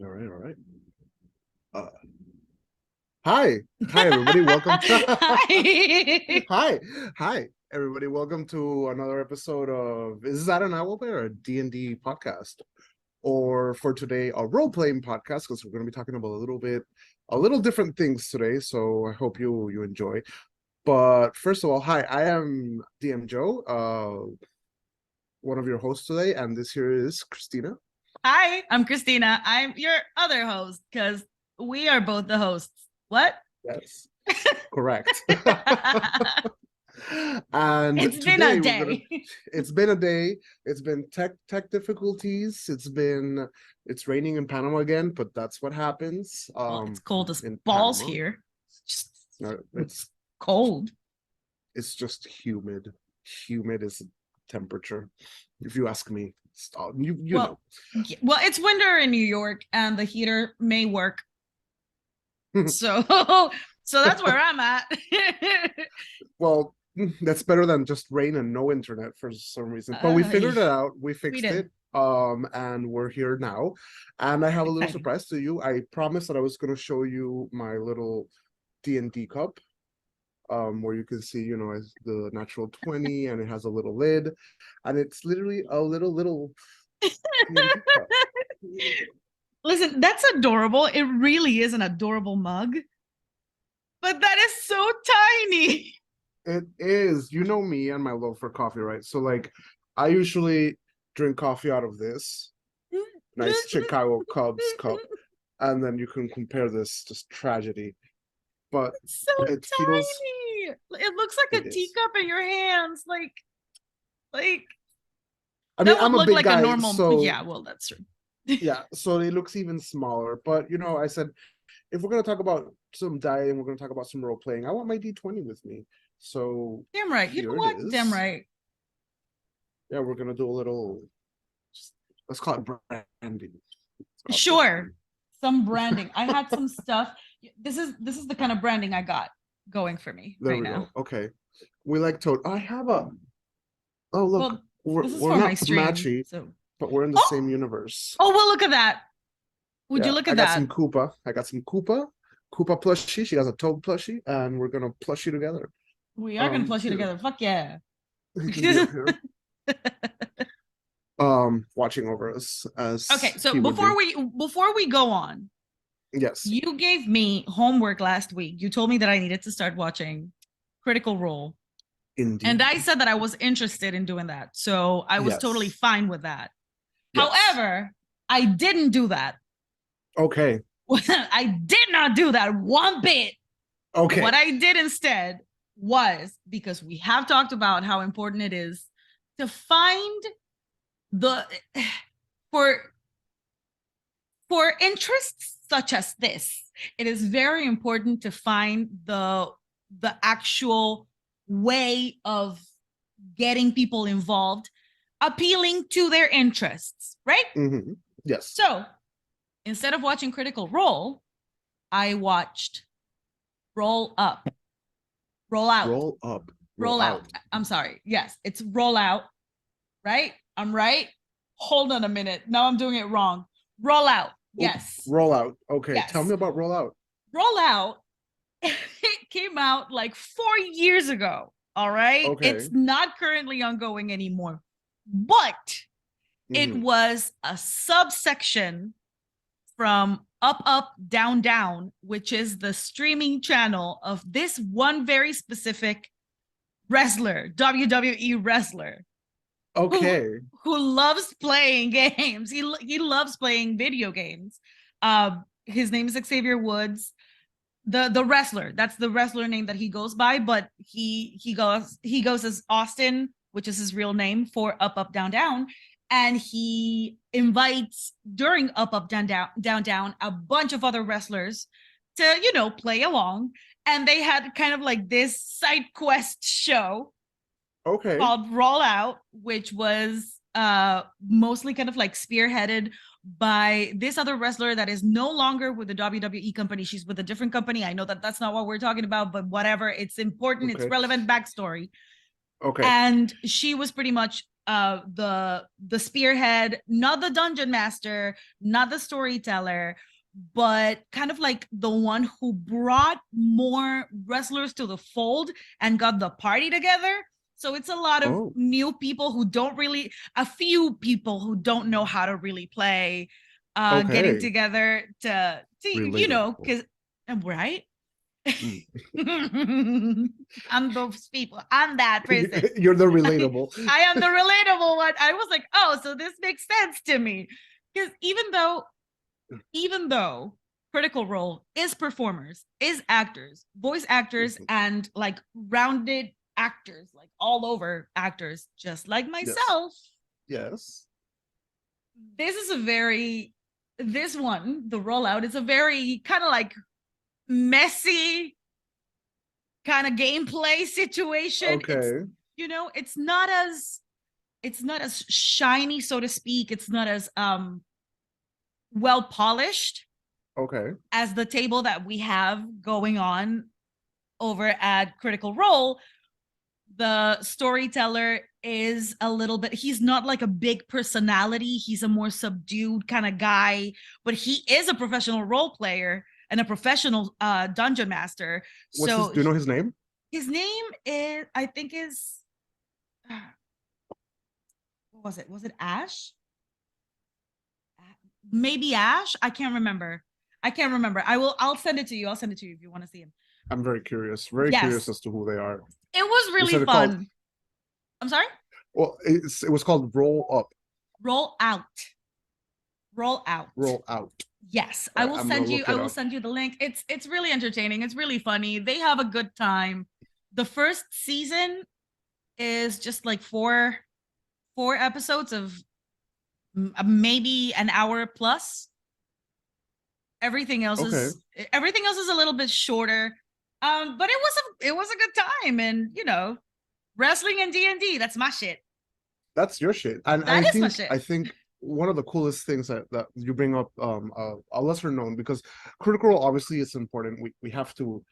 All right, all right. Uh, hi, everybody. Welcome to Hi. hi, everybody. Welcome to another episode of Is that an ITAOB or a D&D podcast? Or for today, a role-playing podcast because we're going to be talking about a little different things today. So I hope you enjoy. But first of all, hi, I am DM Joe, one of your hosts today, and this here is Cristina. Hi, I'm Cristina. I'm your other host because we are both the hosts. What? Yes, correct. And It's been a today we're gonna day. it's been a day. It's been tech difficulties. It's raining in Panama again, but that's what happens Well, it's cold as in balls Panama. here. It's just It's cold. it's just humid. Humid is temperature, if you ask me. You know. Well, it's winter in New York and the heater may work. So so that's where I'm at. Well, that's better than just rain and no internet for some reason. But we figured it out. We fixed it. And we're here now. And I have a little surprise to you. I promised that I was going to show you my little D&D cup, where you can see, as the natural 20, and it has a little lid, and it's literally a little D&D cup. Listen, that's adorable. It really is an adorable mug. But that is so tiny. It is. You know me and my love for coffee, right? So, like, I usually drink coffee out of this nice Chicago Cubs cup, and then you can compare this just tragedy. But it's so it tiny. feels, It looks like a teacup in your hands. Like I mean, that would I'm a look big like guy, a normal. so Yeah, well, that's true. yeah, so it looks even smaller. But I said, if we're gonna talk about some diet and we're gonna talk about some role playing, I want my D20 with me. So Damn right. You know what? Damn right. Yeah, we're gonna do a little. Let's call it branding. Sure, some branding. I had some stuff. This is the kind of branding I got going for me there right we now. Go. Okay, we like Toad. I have a. Oh look, well, this is we're for my not stream, matchy, so. but we're in the Oh, same universe. oh well, look at that. Would you Yeah, look I at got that? some Koopa. I got some Koopa plushie. She has a Toad plushie, and we're gonna plushie together. We are gonna plushie Here. together. Fuck yeah. He can be up here. Watching over us as Okay, so he would be. before we go on, Yes. you gave me homework last week. You told me that I needed to start watching Critical Role. Indeed. And I said that I was interested in doing that. So I was totally fine with that. Yes. However, I didn't do that. Okay. I did not do that one bit. Okay. What I did instead was, because we have talked about how important it is to find the for interests such as this, it is very important to find the actual way of getting people involved, appealing to their interests, right? Mm-hmm. Yes. So instead of watching Critical Role, I watched Roll Up. Roll Out. Roll Up. Roll out. I'm sorry. Yes, it's Roll Out, right? I'm right. Hold on a minute. Now I'm doing it wrong. Roll Out. Yes. Roll Out. Okay. Yes. Tell me about Roll Out. Roll Out. It came out like 4 years ago. All right. Okay. It's not currently ongoing anymore, but it was a subsection from Up, Down, Down, which is the streaming channel of this one very specific wrestler, WWE wrestler. Okay. Who loves playing games. He loves playing video games. His name is Xavier Woods. The wrestler, that's the wrestler name that he goes by, but he goes as Austin, which is his real name, for Up, Down, Down. And he invites during Up, Down, Down a bunch of other wrestlers to play along. And they had kind of like this side quest show called Roll Out, which was mostly kind of like spearheaded by this other wrestler that is no longer with the WWE company. She's with a different company. I know that that's not what we're talking about, but whatever. It's important. It's relevant backstory. Okay. And she was pretty much the spearhead, not the dungeon master, not the storyteller, but kind of like the one who brought more wrestlers to the fold and got the party together. So it's a lot of new people who don't really, a few people who don't know how to really play, getting together to you know, because right. I'm those people. I'm that person. You're the relatable. I am the relatable one. I was like, oh, so this makes sense to me. Because even though Critical Role is performers, is actors, voice actors, and like rounded actors, like all over actors, just like myself. Yes. This is this one, the rollout is a very kind of like messy kind of gameplay situation. Okay. It's not as shiny, so to speak. It's not as well polished as the table that we have going on over at Critical Role. The storyteller is a little bit, he's not like a big personality, he's a more subdued kind of guy, but he is a professional role player and a professional dungeon master. Do you know his name? His name is, I think what was it? Was it Ash? Maybe Ash? I can't remember. I'll send it to you. I'll send it to you if you want to see him. I'm very curious. Curious as to who they are. It was really fun. I'm sorry? Well, it was called Roll Up. Roll Out. Roll Out. Roll Out. Yes, I will send you the link. It's really entertaining. It's really funny. They have a good time. The first season is just like four episodes of maybe an hour plus. Everything else is a little bit shorter. But it was a good time, and wrestling and D&D, that's my shit. That's your shit. And that is my shit. I think one of the coolest things that you bring up, a lesser known, because Critical Role obviously is important. We have to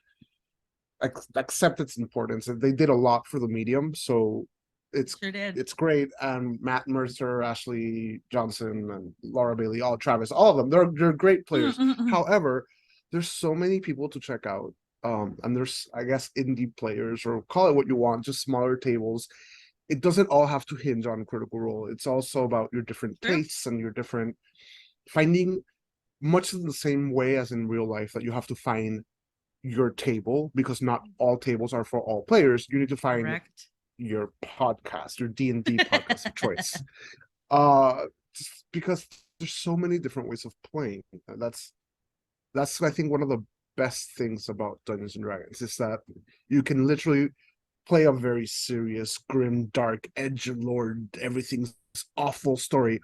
accept its importance. They did a lot for the medium, so it's great. And Matt Mercer, Ashley Johnson, and Laura Bailey, Travis, all of them, they're great players. However, there's so many people to check out. And there's, I guess, indie players, or call it what you want, just smaller tables. It doesn't all have to hinge on Critical Role. It's also about your different tastes and your different finding, much in the same way as in real life, that you have to find your table, because not all tables are for all players. You need to find your podcast, your D&D podcast of choice. Because there's so many different ways of playing. That's I think one of the best things about Dungeons and Dragons is that you can literally play a very serious, grim, dark, edgelord, everything's awful story,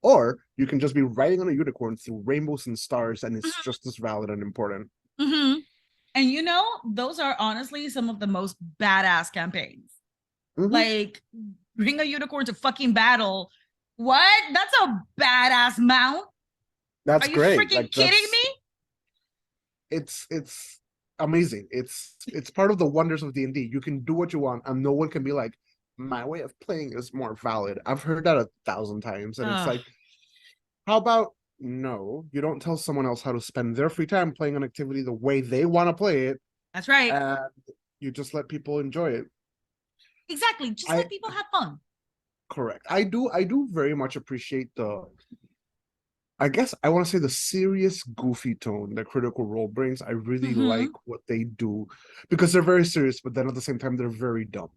or you can just be riding on a unicorn through rainbows and stars, and it's just as valid and important. And those are honestly some of the most badass campaigns. Like, bring a unicorn to fucking battle. What? That's a badass mount. That's great. Are you freaking kidding me? It's amazing. It's part of the wonders of D&D. You can do what you want, and no one can be like, my way of playing is more valid. I've heard that 1,000 times, and it's like, how about no, you don't tell someone else how to spend their free time playing an activity the way they want to play it. That's right. And you just let people enjoy it. Exactly. Just let people have fun. Correct. I do very much appreciate I guess I want to say the serious, goofy tone that Critical Role brings. I really like what they do, because they're very serious, but then at the same time, they're very dumb.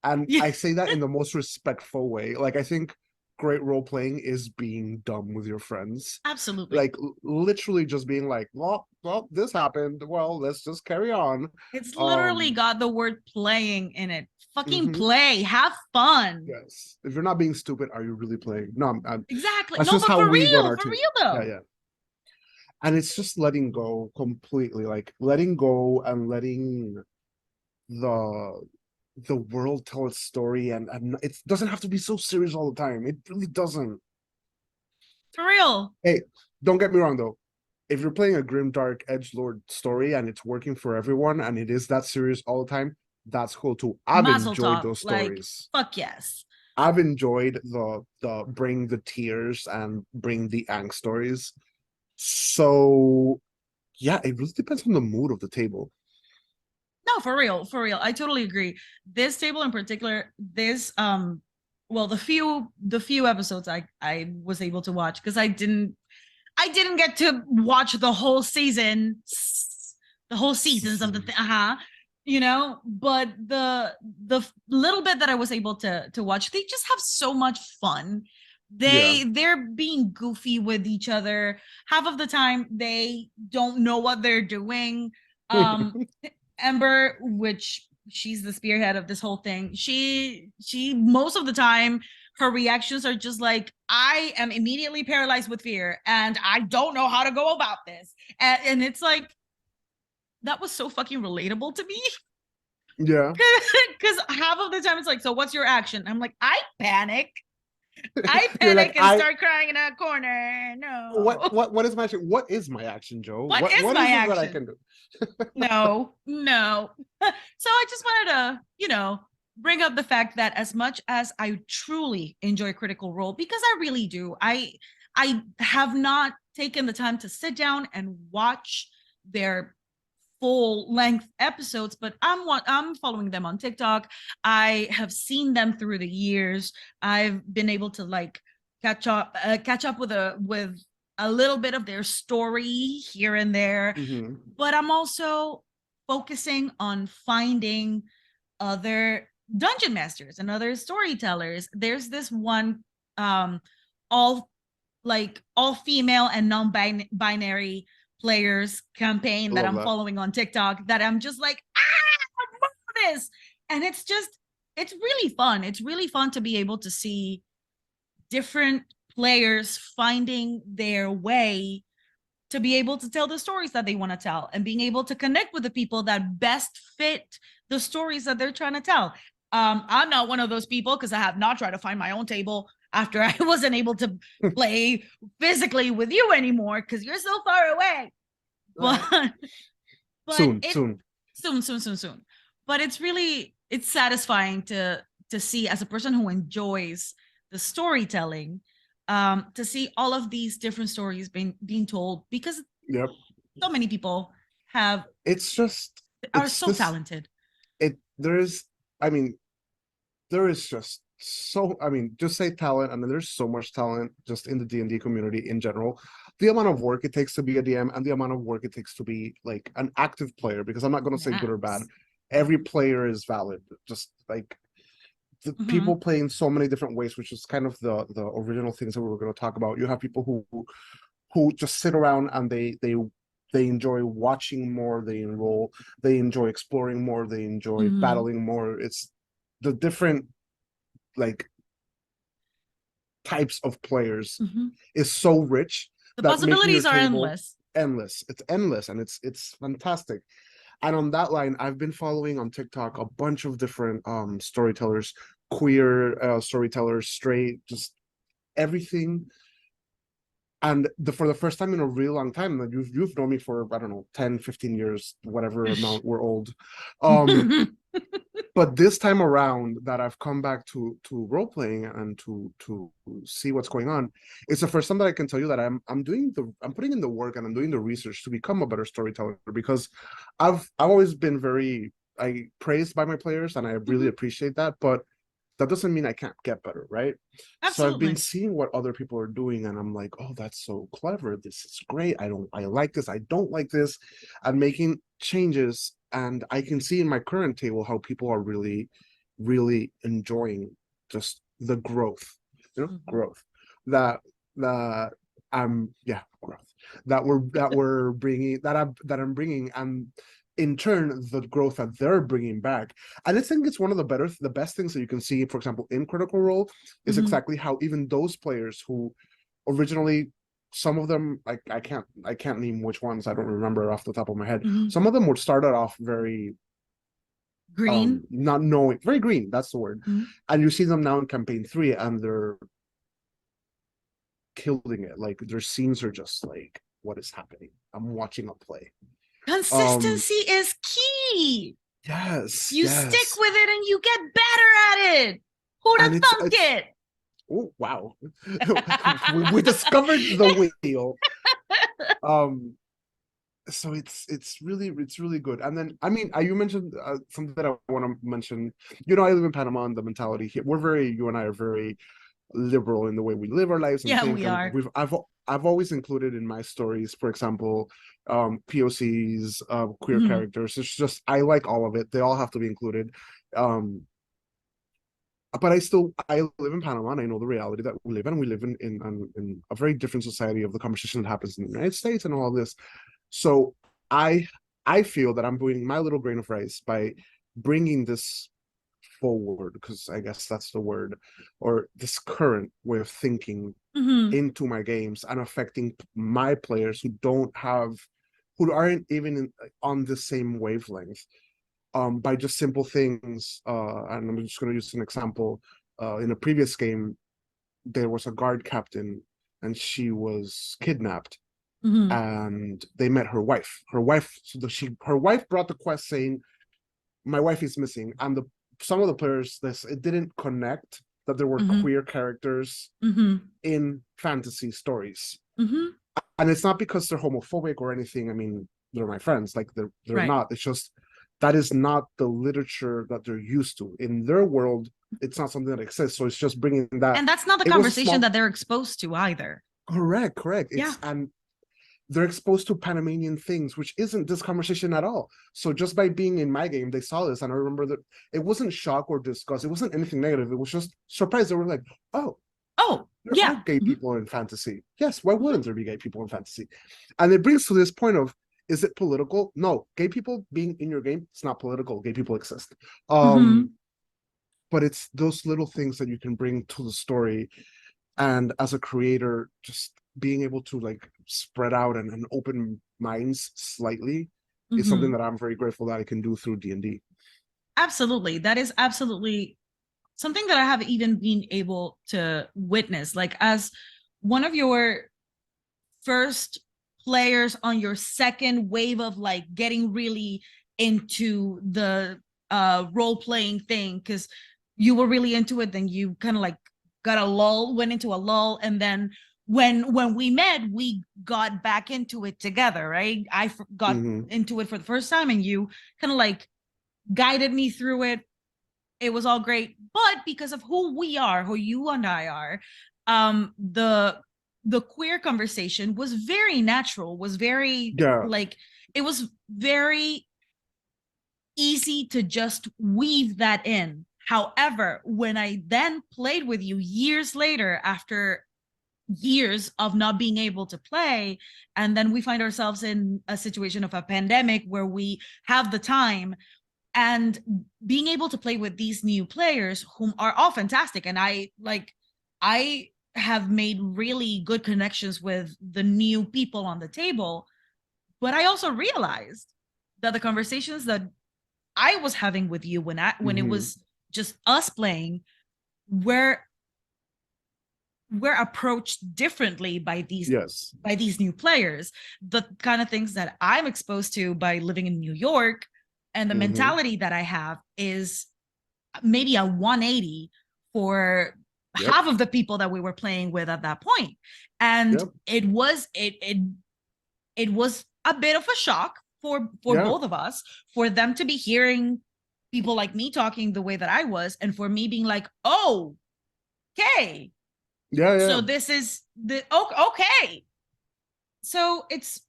And I say that in the most respectful way. Like, I think great role playing is being dumb with your friends. Absolutely. Like, literally just being like, well, this happened. Well, let's just carry on. It's literally got the word playing in it. Fucking play, have fun. Yes. If you're not being stupid, are you really playing? No, exactly. No, but for real though. Yeah. And it's just letting go completely, like letting go and letting the world tell its story, and it doesn't have to be so serious all the time. It really doesn't. For real. Hey, don't get me wrong though. If you're playing a grim, dark edgelord story and it's working for everyone and it is that serious all the time, that's cool too. I've enjoyed those stories. Like, fuck yes. I've enjoyed the bring the tears and bring the angst stories. So yeah, it really depends on the mood of the table. No, for real, for real. I totally agree. This table in particular, this well, the few episodes I was able to watch, because I didn't get to watch the whole seasons of the but the little bit that I was able to watch, they just have so much fun. Yeah. They're being goofy with each other. Half of the time they don't know what they're doing. Um Ember, which she's the spearhead of this whole thing, she most of the time her reactions are just like, I am immediately paralyzed with fear and I don't know how to go about this. And it's like, that was so fucking relatable to me. Yeah. Because half of the time it's like, so what's your action? I'm like, I panic. I You're like, panic and start crying in a corner. No. what is my action? What is my action, Joe? What is What my is it that I action? can do? No, no. So I just wanted to, bring up the fact that as much as I truly enjoy Critical Role, because I really do, I have not taken the time to sit down and watch their full length episodes, but I'm following them on TikTok. I have seen them through the years. I've been able to like catch up with a little bit of their story here and there, Mm-hmm. but I'm also focusing on finding other dungeon masters and other storytellers. There's this one all all female and non-binary players campaign I that love I'm that. following on TikTok that I'm just like, I love this. And it's really fun. It's really fun to be able to see different players finding their way to be able to tell the stories that they want to tell and being able to connect with the people that best fit the stories that they're trying to tell. I'm not one of those people because I have not tried to find my own table after I wasn't able to play physically with you anymore because you're so far away. But but Soon, it soon. soon. But it's satisfying to see, as a person who enjoys the storytelling, to see all of these different stories being told, because Yep. so many people have It's just are it's so this talented. it there is I mean, there is just so I mean, just say talent, and then there's so much talent just in the D&D community in general. The amount of work it takes to be a DM and the amount of work it takes to be like an active player, because I'm not gonna say good or bad. Yes. Every player is valid. Just like the Mm-hmm. people play in so many different ways, which is kind of the original things that we were going to talk about. You have people who just sit around and they enjoy watching more, they enroll, they enjoy exploring more, they enjoy Mm-hmm. battling more. It's the different like types of players Mm-hmm. is so rich The that making your possibilities are table endless. endless. It's endless and it's fantastic. And on that line, I've been following on TikTok a bunch of different storytellers, queer storytellers, straight, just everything. And for the first time in a really long time, like you've known me for, I don't know, 10, 15 years, whatever amount we're old. Um, but this time around that I've come back to role playing and to see what's going on, it's the first time that I can tell you that I'm putting in the work and I'm doing the research to become a better storyteller, because I've always been very praised by my players and I really Mhm. appreciate that, but that doesn't mean I can't get better, right? So I've been Absolutely. seeing what other people are doing and I'm like, oh, that's so clever. This is great. I like this. I don't like this. I'm making changes and I can see in my current table how people are really, really enjoying just the growth, Mhm. growth that that yeah, growth that we're bringing that I'm bringing, and in turn the growth that they're bringing back. And I think it's one of the best things that you can see, for example, in Critical Role, is Mhm. exactly how even those players who originally, some of them, I can't name which ones, I don't remember off the top of my head. Mhm. Some of them were started off very Green. not knowing, very green, that's the word. Mhm. And you see them now in campaign 3 and they're killing it. Like their scenes are just like, what is happening? I'm watching a play. Um Consistency is key. yes, You stick yes. with it and you get better at it. Who'd have And thunk it's it? oh wow. We discovered the wheel. So it's really good. And then I mean, you mentioned something that I want to mention. I live in Panama, and the mentality here, you and I are very liberal in the way we live our lives and Yeah, think. we And are. I've always included in my stories, for example, POCs, queer Mhm. characters. It's just I like all of it. They all have to be included. Um, but I live in Panama, and I know the reality that we live in. We live in a very different society of the conversation that happens in the United States and all of this. So I I feel that I'm putting my little grain of rice by bringing this forward, because I guess that's the word, or this current way of thinking Mhm. into my games and affecting my players who aren't even on the same wavelength, by just simple things. And I'm just going to use an example. In a previous game, there was a guard captain, and she was kidnapped, Mhm. and they met her wife. Her wife brought the quest saying, "My wife is missing," and some of the players, it didn't connect that there were Mhm. queer characters Mhm. in fantasy stories. Mhm. And it's not because they're homophobic or anything. I mean, they're my friends. Like they're Right. not. It's just that is not the literature that they're used to in their world. It's not something that exists. So it's just bringing that. And that's not the It was a conversation small. that they're exposed to either. Correct. Yeah. And they're exposed to Panamanian things, which isn't this conversation at all. So just by being in my game, they saw this, and I remember that it wasn't shock or disgust. It wasn't anything negative. It was just surprise. They were like, "Oh, Oh, there are yeah. gay Mhm. people in fantasy. Yes, why Mhm. wouldn't there be gay people in fantasy?" And it brings to this point of, is it political? No, gay people being in your game, it's not political. Gay people exist. Um, Mhm. but it's those little things that you can bring to the story, and as a creator, just being able to like spread out and open minds slightly is something Mhm. that I'm very grateful that I can do through D&D. Absolutely. That is absolutely something that I have even been able to witness. Like, as one of your first players on your second wave of like getting really into the role playing thing, because you were really into it, then you kind of like got a lull, went into a lull, and then when we met, we got back into it together, right? Got Mm-hmm. into it for the first time, and you kind of like guided me through it. It was all great, but because of who we are, who you and I are, the queer conversation was very natural, was very Yeah, like, it was very easy to just weave that in. However, when I then played with you years later, after years of not being able to play, and then we find ourselves in a situation of a pandemic where we have the time, and being able to play with these new players whom are all fantastic, and I have made really good connections with the new people on the table, but I also realized that the conversations that I was having with you when it mm-hmm. was just us playing were approached differently Yes, by these new players. The kind of things that I'm exposed to by living in New York, and the mm-hmm. mentality that I have, is maybe a 180 for Yep, half of the people that we were playing with at that point. And yep, it was a bit of a shock for yeah, both of us, for them to be hearing people like me talking the way that I was, and for me being like, "Oh, okay. yeah. So this is the okay." So it's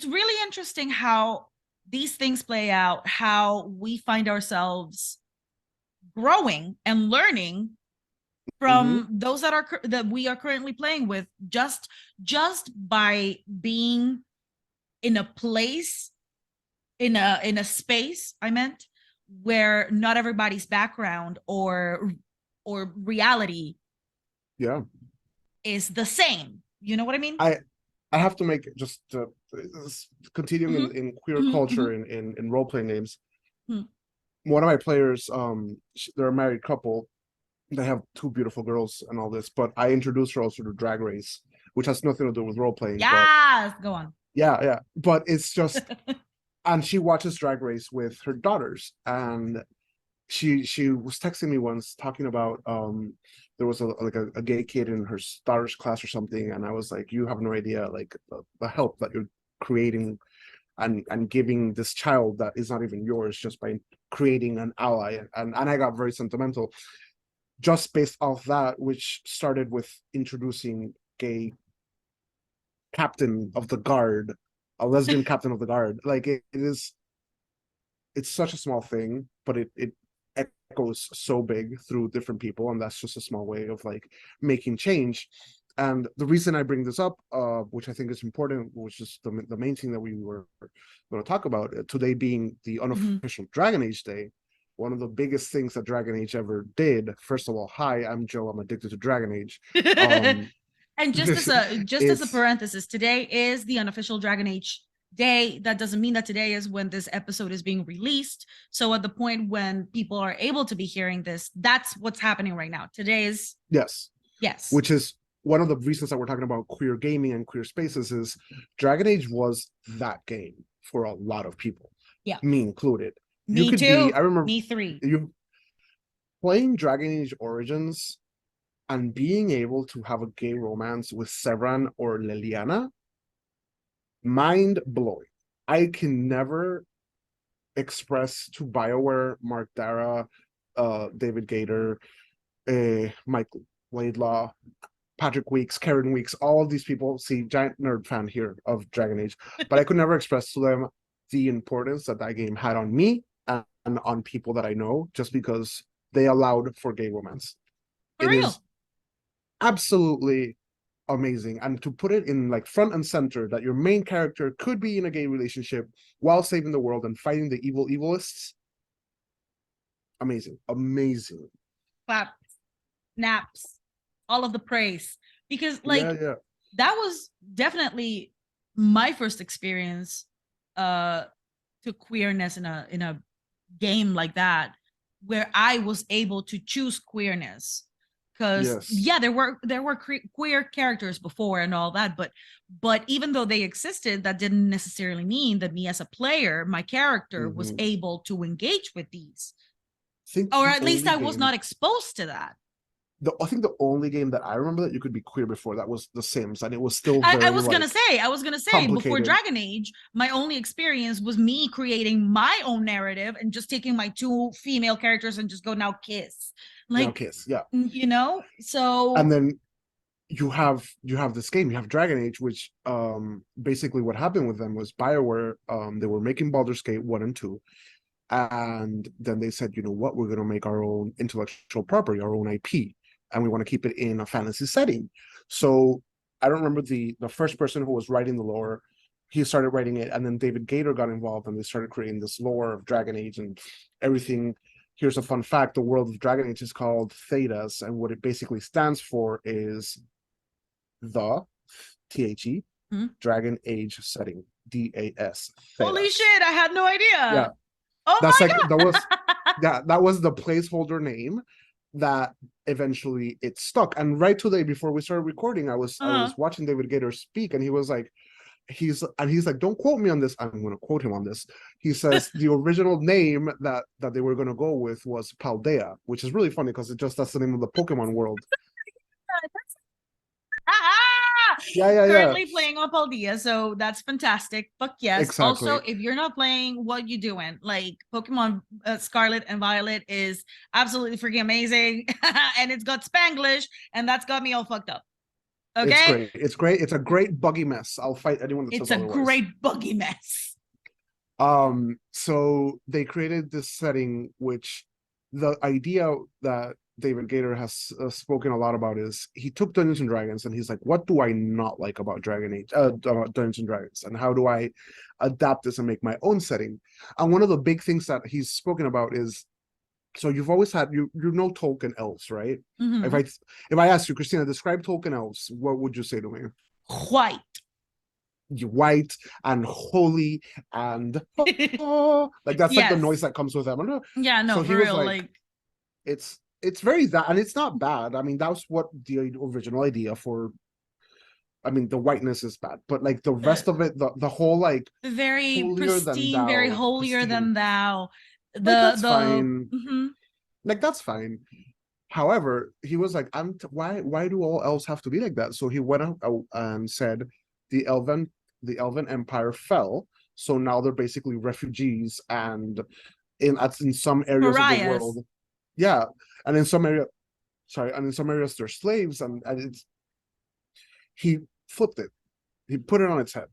really interesting how these things play out, how we find ourselves growing and learning Mm-hmm. from those that we are currently playing with, just by being in a place, in a space, I meant, where not everybody's background or reality Yeah. is the same. You know what I mean? I I have to make just continuing Mm-hmm. in queer Mm-hmm. culture Mm-hmm. in role playing games. Mm-hmm. One of my players, they're a married couple. They have two beautiful girls and all this, but I introduced her also to Drag Race, which has nothing to do with role playing. But Yes, go on. yeah. But it's just, and she watches Drag Race with her daughters, and she was texting me once talking about there was a gay kid in her stars class or something, and I was like, you have no idea like the help that you're creating and giving this child that is not even yours just by creating an ally. And I got very sentimental just based off that, which started with introducing gay captain of the guard, a lesbian captain of the guard. Like it's such a small thing, but it echoes so big through different people, and that's just a small way of like making change. And the reason I bring this up, which I think is important, which is the main thing that we were going to talk about today, being the unofficial Dragon Age Day. One of the biggest things that Dragon Age ever did. First of all, hi, I'm Joe. I'm addicted to Dragon Age. And just as a parenthesis, today is the unofficial Dragon Age Day. That doesn't mean that today is when this episode is being released. So at the point when people are able to be hearing this, that's what's happening right now. Today is yes, which is one of the reasons that we're talking about queer gaming and queer spaces. Is Dragon Age was that game for a lot of people. Yeah, me included. Me too. I remember me three. You playing Dragon Age Origins and being able to have a gay romance with Sevran or Liliana, mind blowing. I can never express to BioWare, Mark Dara, David Gator, Mike Laidlaw, Patrick Weeks, Karen Weeks, all of these people. See, giant nerd fan here of Dragon Age, but I could never express to them the importance that that game had on me and on people that I know, just because they allowed for gay romance. For real. Is absolutely amazing. And to put it in like front and center, that your main character could be in a gay relationship while saving the world and fighting the evilists. Amazing. Clap, naps, all of the praise. Because like that was definitely my first experience to queerness in a game like that, where I was able to choose queerness. Because there were queer characters before and all that, but even though they existed, that didn't necessarily mean that me as a player, my character was able to engage with these, or at least I was not exposed to that. I think the only game that I remember that you could be queer before, that was The Sims, and it was still I was gonna say before Dragon Age, my only experience was me creating my own narrative and just taking my two female characters and just go, now kiss. Like, now kiss, yeah. You know, so and then you have this game, you have Dragon Age, which basically what happened with them was BioWare, they were making Baldur's Gate 1 and 2, and then they said, you know what, we're going to make our own intellectual property, our own IP, and we want to keep it in a fantasy setting. So I don't remember the first person who was writing the lore. He started writing it, and then David Gator got involved, and they started creating this lore of Dragon Age and everything. Here's a fun fact: the world of Dragon Age is called Thedas, and what it basically stands for is the THE Dragon Age setting. DAS. Holy shit! I had no idea. Yeah. Oh that's my God. God. that was the placeholder name that eventually it stuck. And right today, before we started recording, I was watching David Gator speak, and he was like, he's like, don't quote me on this. I'm going to quote him on this. He says the original name that they were going to go with was Paldea, which is really funny because that's the name of the Pokemon world. Currently playing on Paldea, so that's fantastic. Fuck yes. Exactly. Also, if you're not playing, what you doing? Like, Pokemon Scarlet and Violet is absolutely freaking amazing, and it's got Spanglish, and that's got me all fucked up. Okay, it's great. It's a great buggy mess. I'll fight anyone that says otherwise. It's a great buggy mess. So they created this setting, which the idea that David Gator has spoken a lot about is he took Dungeons and Dragons and he's like, what do I not like about Dungeons and Dragons, and how do I adapt this and make my own setting? And one of the big things that he's spoken about is, so you've always had, you know Tolkien elves, right? If I ask you, Cristina, describe Tolkien elves, what would you say to me? White and holy and like that's like the noise that comes with them. Yeah, no, so for real, like it's very that, and it's not bad. I mean, that's what the original idea for. I mean, the whiteness is bad, but like the rest of it, the whole like very pristine, very holier than thou. Like, that's fine. Like, that's fine. However, he was like, why do all elves have to be like that? So he went out and said the elven empire fell. So now they're basically refugees, and in some areas of the world, yeah, and in some areas they're slaves, and he flipped it. He put it on its head.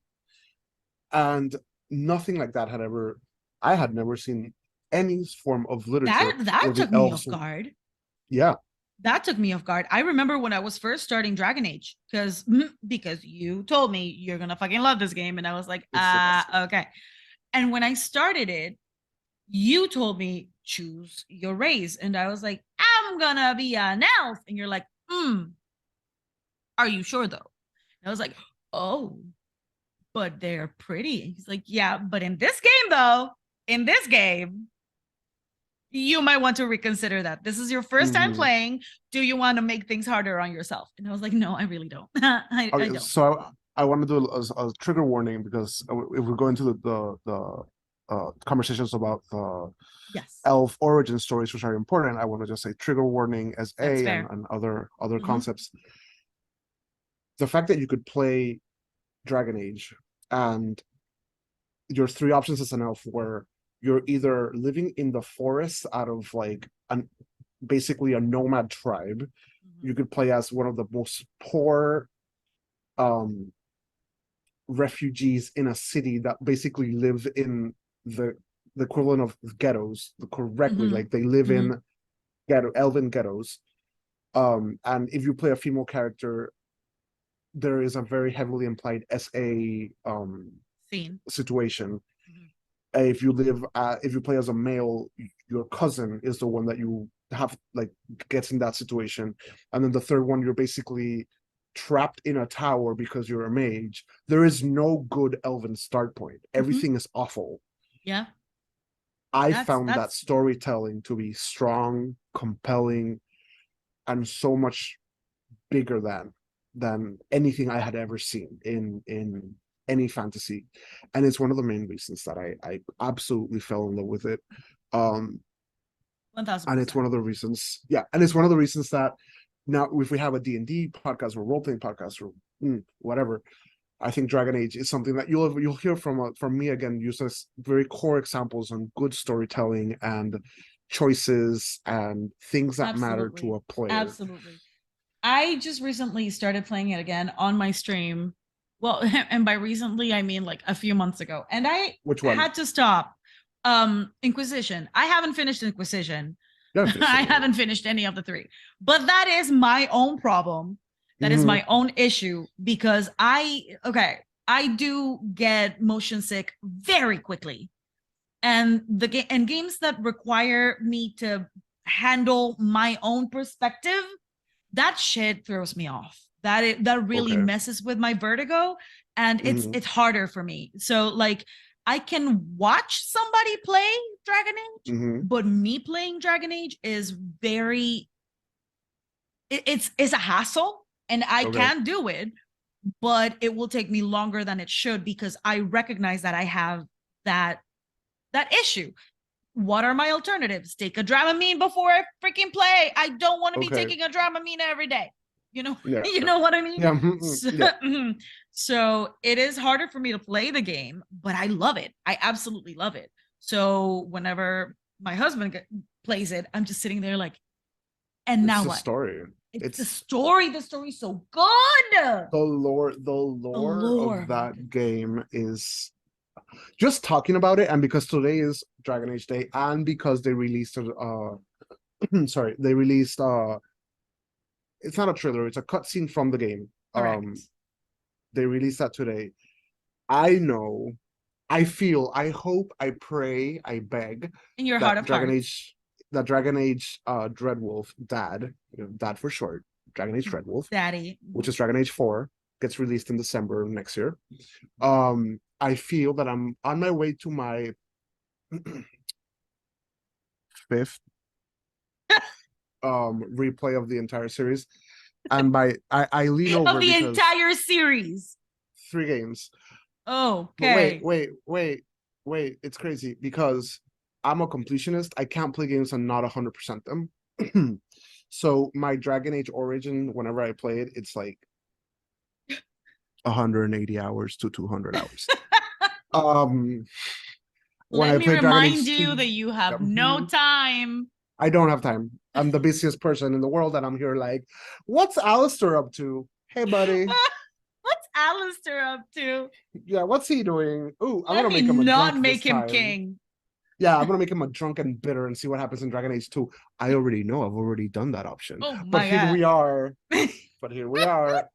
And nothing like that I had never seen any form of literature that took me off guard. Yeah. That took me off guard. I remember when I was first starting Dragon Age, because you told me you're gonna fucking love this game, and I was like, okay. And when I started it, you told me choose your race, and I was like, I'm gonna be an elf, and you're like, are you sure though? And I was like, oh, but they're pretty. He's like, yeah, but in this game, you might want to reconsider that. This is your first time playing. Do you want to make things harder on yourself? And I was like, no, I really don't. I don't. So I want to do a trigger warning, because if we're going to the conversations about the elf origin stories, which are important, I want to just say trigger warning as and other concepts. The fact that you could play Dragon Age and your three options as an elf were you're either living in the forest out of like basically a nomad tribe. You could play as one of the most poor refugees in a city that basically live in the equivalent of ghettos correctly. Like, they live in elven ghettos. And if you play a female character, there is a very heavily implied SA situation. If you play as a male, your cousin is the one that you have, like, gets in that situation. And then the third one, you're basically trapped in a tower because you're a mage. There is no good elven start point. Everything is awful. Yeah. I found that storytelling to be strong, compelling, and so much bigger than anything I had ever seen in any fantasy. And it's one of the main reasons that I absolutely fell in love with it. 1000%. And it's one of the reasons, that now, if we have a D&D podcast or role-playing podcast or whatever, I think Dragon Age is something that you'll hear from me again, use as very core examples on good storytelling and choices and things that matter to a player. Absolutely. I just recently started playing it again on my stream. Well, and by recently, I mean like a few months ago. And I had to stop. Inquisition. I haven't finished Inquisition. I haven't finished any of the three. But that is my own problem. That is my own issue, because I do get motion sick very quickly. And games that require me to handle my own perspective, that shit throws me off. That really messes with my vertigo, and it's harder for me. So, like, I can watch somebody play Dragon Age, but me playing Dragon Age is very it's a hassle, and I can do it, but it will take me longer than it should, because I recognize that I have that issue. What are my alternatives? Take a Dramamine before I freaking play. I don't want to be taking a Dramamine every day. You know, you know what I mean? Yeah. So it is harder for me to play the game, but I love it. I absolutely love it. So whenever my husband plays it, I'm just sitting there like, and now what? Story. It's the story. The story's so good. The lore of that game is just talking about it, and because today is Dragon Age Day, and because they released it's not a trailer, it's a cutscene from the game. They released that today. I know, I feel, I hope, I pray, I beg in your heart of Dragon hearts. Age, that Dragon Age Dreadwolf Dad for short, Dragon Age Dreadwolf Daddy, which is Dragon Age 4, gets released in December next year. I feel that I'm on my way to my fifth replay of the entire series, and I lean over of the entire series, 3 games. Okay. But wait, it's crazy, because I'm a completionist. I can't play games and not 100% them. So my Dragon Age Origin, whenever I play it, it's like 180 hours to 200 hours. When Let I me play Dragon remind Age you 2, that you have no mhm, time. I don't have time. I'm the busiest person in the world, and I'm here like, what's Alistair up to? Hey, buddy. What's Alistair up to? Yeah, what's he doing? Ooh, I'm Let gonna me make him a not drunk make this him time. king. Yeah, I'm gonna make him a drunk and bitter and see what happens in Dragon Age 2. I already know. I've already done that option. Oh But my here god. we are. But here we are.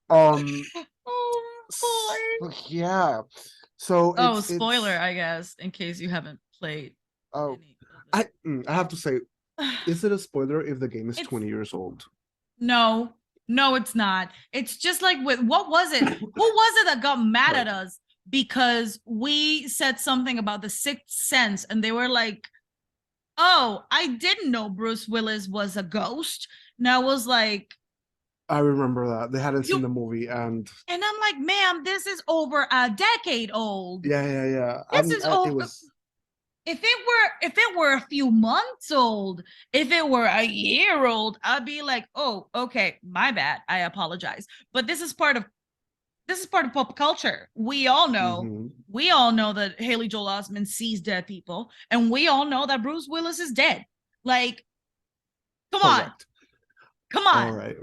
Um Oh boy. yeah. So Oh, it's spoiler, I guess, in case you haven't played oh any of I have to say, it. is it a spoiler if the game is It's 20 years old? no, no, it's not. It's just like with what was it? Who was it that got mad Right. at us because we said something about the Sixth Sense, and they were like, "Oh, I didn't know Bruce Willis was a ghost." And I was like, I remember that. They hadn't seen "You," the movie and and I'm like, "Ma'am, this is over a decade old. yeah. This And is it over." was If it were a few months old, if it were a year old, I'd be like, oh, okay, my bad, I apologize. But this is part of pop culture. mhm. We all know that Haley Joel Osment sees dead people, and we all know that Bruce Willis is dead. Like, come on, Correct. come All on. right.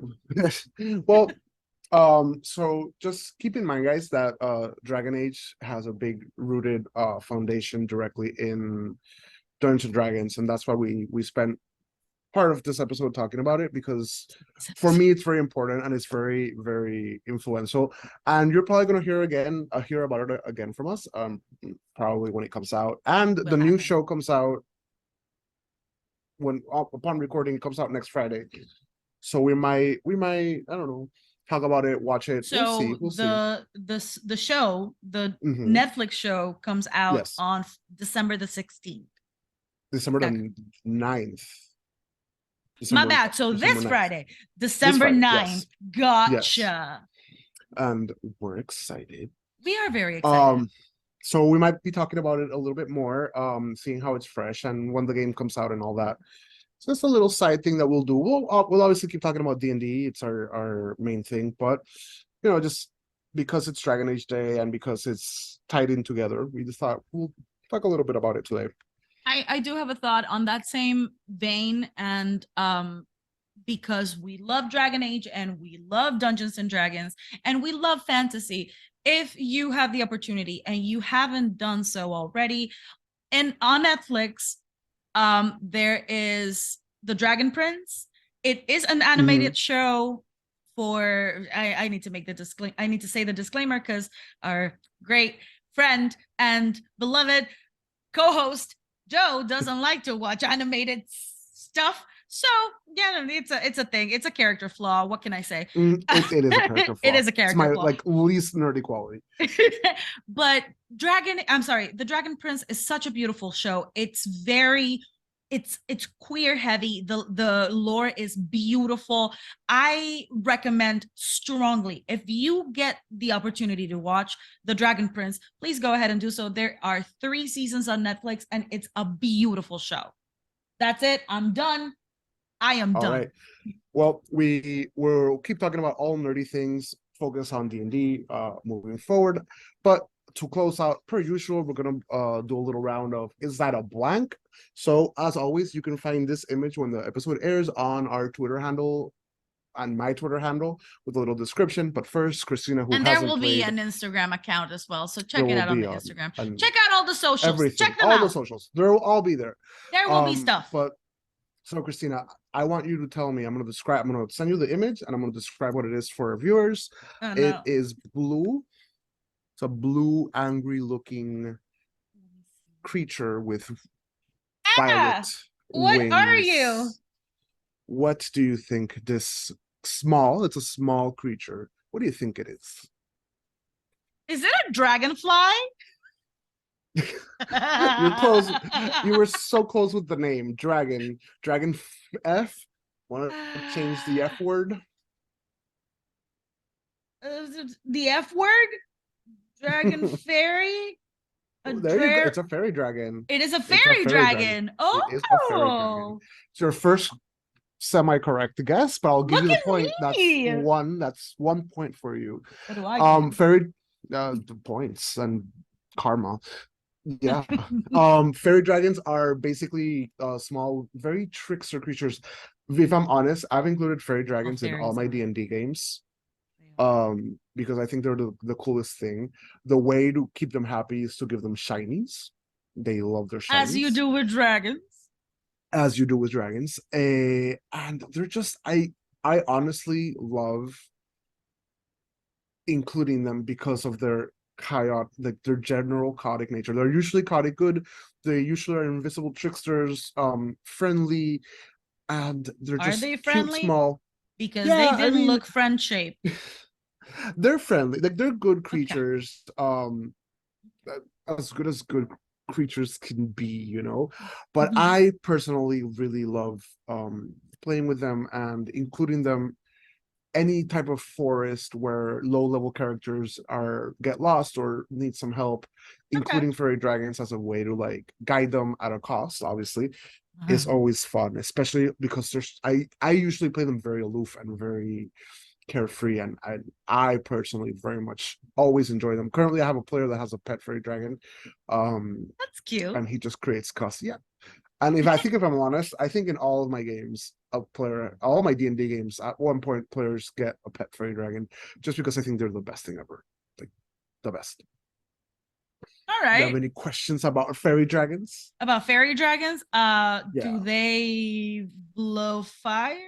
Well, so just keep in mind, guys, that Dragon Age has a big rooted foundation directly in Dungeons and Dragons, and that's why we spent part of this episode talking about it, because for me it's very important and it's very, very influential. And you're probably gonna hear about it again from us, probably when it comes out. And Will the new happen. show comes out when upon recording, it comes out next Friday. So we might, I don't know, talk about it, watch it. We'll see. So We'll see. the show, the Hmm. Netflix show comes out Yes. on December the 16th. December That the 9th. My December bad. So December this 9th. Friday, This December Friday, 9th. yes. Yes. Gotcha. And we're excited. We are very excited. Um, so we might be talking about it a little bit more, seeing how it's fresh and when the game comes out and all that. So that's a little side thing that we'll do. We'll obviously keep talking about D&D. It's our main thing, but just because it's Dragon Age Day and because it's tied in together, we just thought we'll talk a little bit about it today. I do have a thought on that same vein, and because we love Dragon Age and we love Dungeons and Dragons and we love fantasy. If you have the opportunity and you haven't done so already, and on Netflix, there is The Dragon Prince. It is an Mhm. animated show for I need to make the disclaimer. I need to say the disclaimer because our great friend and beloved co-host Joe doesn't like to watch animated stuff. So yeah, it's a thing. It's a character flaw. What can I say? It is a character It flaw. is a It's character my flaw. like least nerdy quality. But The Dragon Prince is such a beautiful show. It's queer heavy. The lore is beautiful. I recommend strongly, if you get the opportunity to watch The Dragon Prince, please go ahead and do so. There are 3 seasons on Netflix and it's a beautiful show. That's it. I'm done. I am All done. right. Well, we'll keep talking about all nerdy things, focus on D&D moving forward. But to close out, per usual, we're gonna do a little round of is that a blank? So as always, you can find this image when the episode airs on our Twitter handle and my Twitter handle with a little description. But first, Christina, who And there hasn't will be played, an Instagram account as well. So there check it will out on be the Instagram. on Check out all the socials. everything, Check them all the out. socials. They'll all be there. There will be stuff. But so Christina, I want you to tell me. I'm gonna send you the image and I'm gonna describe what it is for our viewers. Oh It no. is blue. It's a blue, angry looking creature with Ah, violet what are you? wings. What do you think this small? It's a small creature. What do you think it is? Is it a dragonfly? You're close. You were so close with the name. Dragon F. Want to change the F word? The F word? Dragon fairy? A There you go. dra- It's a fairy dragon. It is a It's a fairy fairy dragon. dragon. It is a fairy dragon. Oh, It's your first semi-correct guess, but I'll give look you the at point. me. That's 1 point for you. What do I get? Fairy the points and karma. Yeah. Fairy dragons are basically small, very trickster creatures. If I'm honest, I've included fairy dragons in all fairies my are. D&D games. They are. Because I think they're the coolest thing. The way to keep them happy is to give them shinies. They love their shinies. As you do with dragons. As you do with dragons. And they're just I honestly love including them because of their chaotic, like their general chaotic nature. They're usually chaotic good. They usually are invisible tricksters, friendly, and they're Are just they cute, friendly? small. Because they Yeah, I didn't mean, look friend shaped. they're friendly. Like they're good Okay. creatures. As good as good creatures can be, But Mhm. I personally really love playing with them and including them any type of forest where low level characters get lost or need some help, Okay. including fairy dragons as a way to like guide them at a cost, obviously, is always fun, especially because I usually play them very aloof and very carefree, and I personally very much always enjoy them. Currently I have a player that has a pet fairy dragon, That's cute. and he just creates cost. Yeah. And if I'm honest, I think in all of my games, all my D&D games, at one point players get a pet fairy dragon, just because I think they're the best thing ever, like the best. All Do you have right. any questions about fairy dragons? About fairy dragons, Yeah. do they blow fire?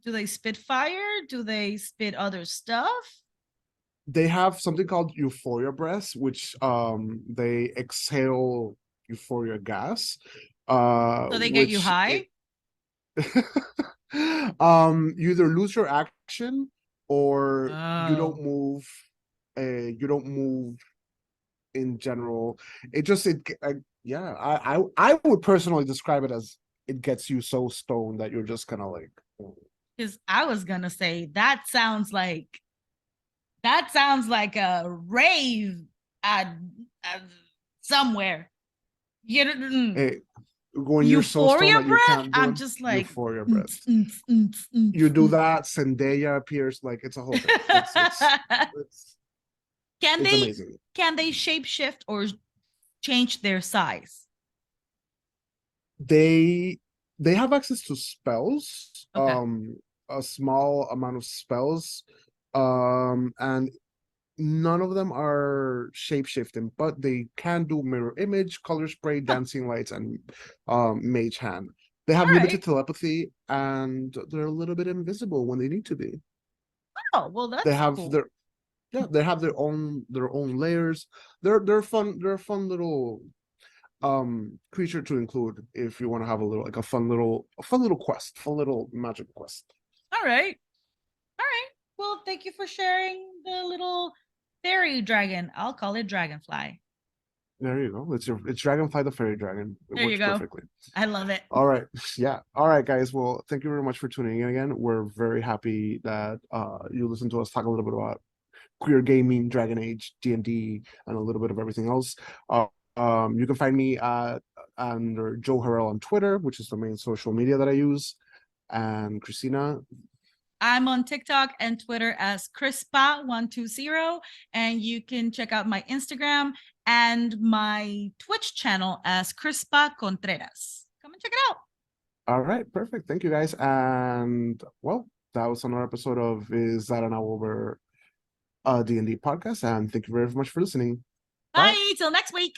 Do they spit fire? Do they spit other stuff? They have something called euphoria breath, which they exhale euphoria gas, So they get you which high? you either lose your action or you don't Oh. move. You don't move in general. It just yeah. I would personally describe it as it gets you so stoned that you're just kind of like. Because I was gonna say that sounds like a rave at somewhere. You know, Hey, when you're so euphoria stoned that you breath. can't do I'm it, just like, euphoria breath. You do that, Zendaya appears, like it's a whole thing. It's Can it's they amazing. can they shapeshift or change their size? They they have access to spells, Okay. a small amount of spells, and none of them are shape-shifting, but they can do mirror image, color spray, Huh. dancing lights, and mage hand. They have All limited right. telepathy, and they're a little bit invisible when they need to be. Oh, well, They that's have cool. their Yeah, they have their own layers. They're fun. They're a fun little creature to include if you want to have a little like a fun little quest, fun little magic quest. All right. All right. Well, thank you for sharing the little fairy dragon. I'll call it dragonfly. There you go. It's Dragonfly the Fairy Dragon. It There you works go. perfectly. I love it. All right. Yeah. All right, guys. Well, thank you very much for tuning in again. We're very happy that you listened to us talk a little bit about queer gaming, Dragon Age, D&D, and a little bit of everything else. You can find me under Joe Harrell on Twitter, which is the main social media that I use. And Cristina. I'm on TikTok and Twitter as Crispa120, and you can check out my Instagram and my Twitch channel as Crispa Contreras. Come and check it out. All right, perfect. Thank you, guys. And well, that was another episode of Is That an Hour Over D&D podcast. And thank you very much for listening. Bye. Bye. Till next week.